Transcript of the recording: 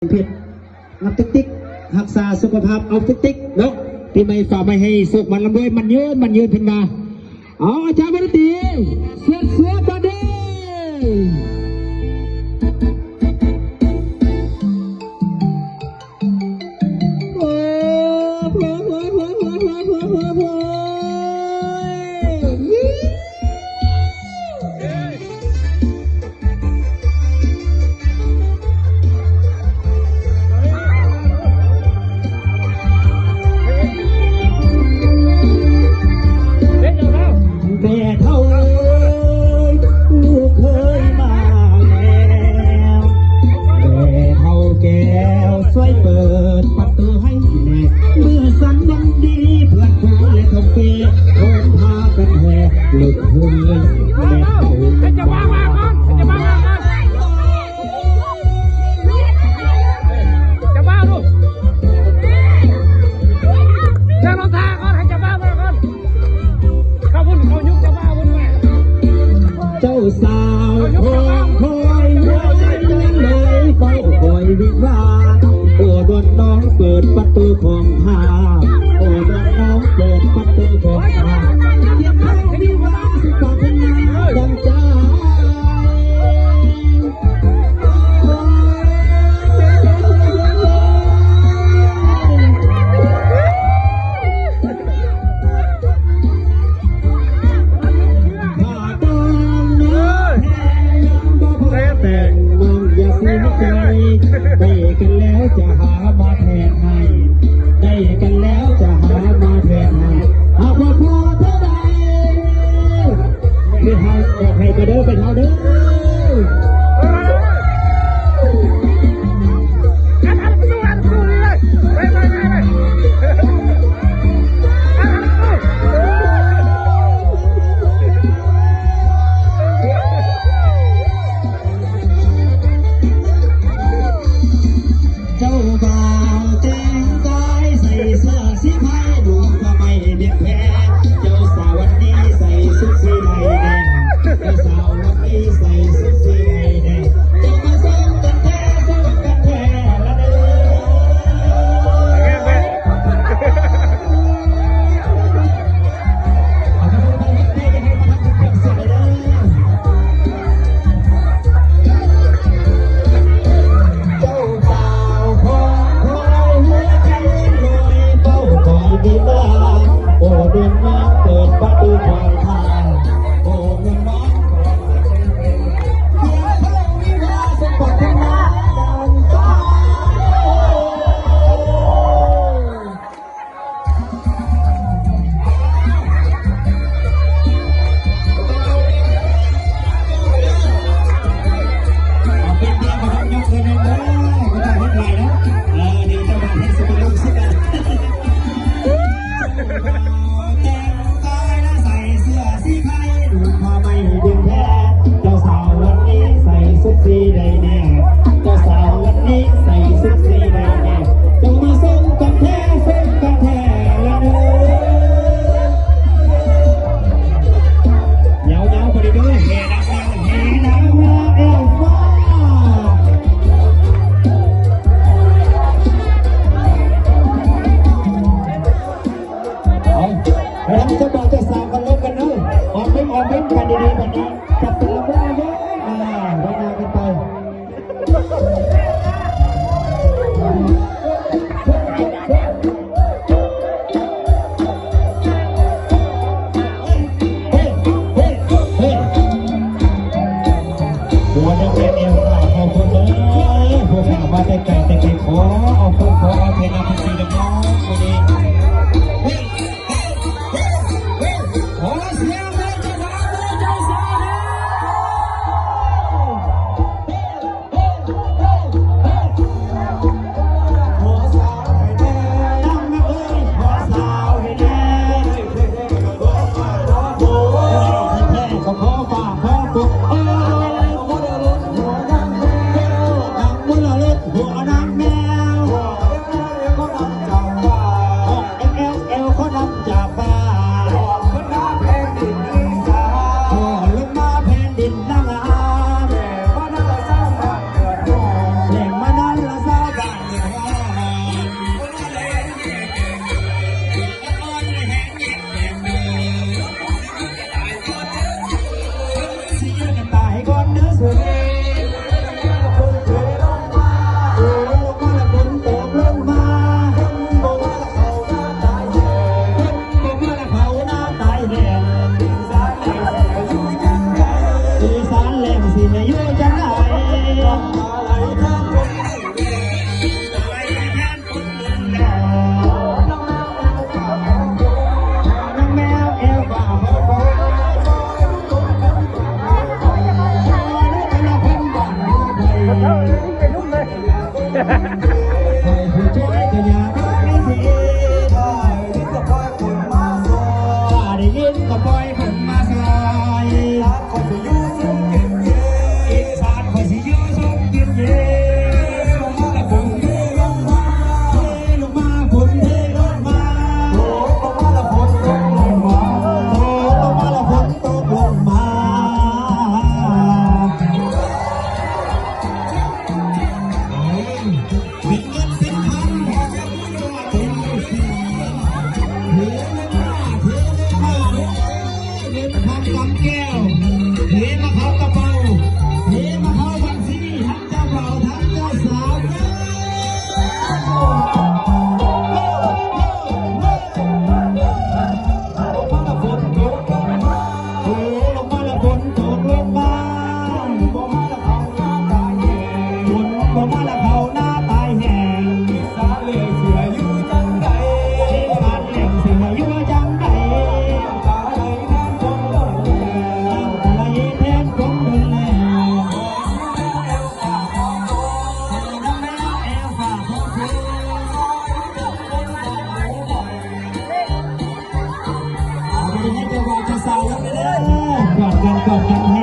ผิดนับติ๊กติ๊กรักษาสุขภาพเอาติ๊กติ๊กเนาะที่ไม่ฝ่าไม่ให้สุกมันลำด้วยมันยืนขึ้นมาเอาอาจารย์วันตีเสือตาดีเจ้าสาวคอยหัวใจเลยเฝ้าคอยวิวาโอ้ดวนน้องเปิดประตูของหาโอ้ดวนน้องเปิดประตูของหาเยี่ยมให้วิวาสุดปรารถนาดังใจได้กันแล้วจะหามาแทนให้ได้กันแล้วจะหามาแทนให้หากว่าพอเท่าใดไม่ให้ออกให้กระเด้อไปเท่าเด้อหัวนางแมว คอยผู้ช่วยก็อยากให้ทีได้ยินก็ปล่อยคนมาซอยถ้าได้ยินก็ปล่อยคนมาซอยร้านคอยสิอยู่สุขกินเย็นอีสานคอยสิอยู่สุขกินเย็นลงมาฝนเทลงมาเทลงมาฝนเทลงมาโอ้ลงมาแล้วฝนตกลงมาโอ้ลงมาแล้วฝนตกลงมาเป็นเงินเป็นพันพอจะพูดว่าเป็นเสียเทเงินทองกำแก้วเทมาเขากระเป๋าเทมาเขาบัญชีทั้งเจ้าบ่าวทั้งเจ้าสาวลงมาแล้วฝนตกลงมาโอ้ลงมาแล้วฝนตกลงมาลงมาแล้วเขาหน้าตายแห้งฝนลงมาแล้วเขาหน้าตายแห้งอีสานเลยเสืออยู่จังใดอีสานเลยเสืออยู่จังใดตาไหลแทนคนโดนแล้วตาไหลแทนคนโดนแล้วเอวฝากของโตเอวฝากของโตเอาไปให้เจ้าบ่าวเจ้าสาวแล้วไปเด้อกอดกันแฮ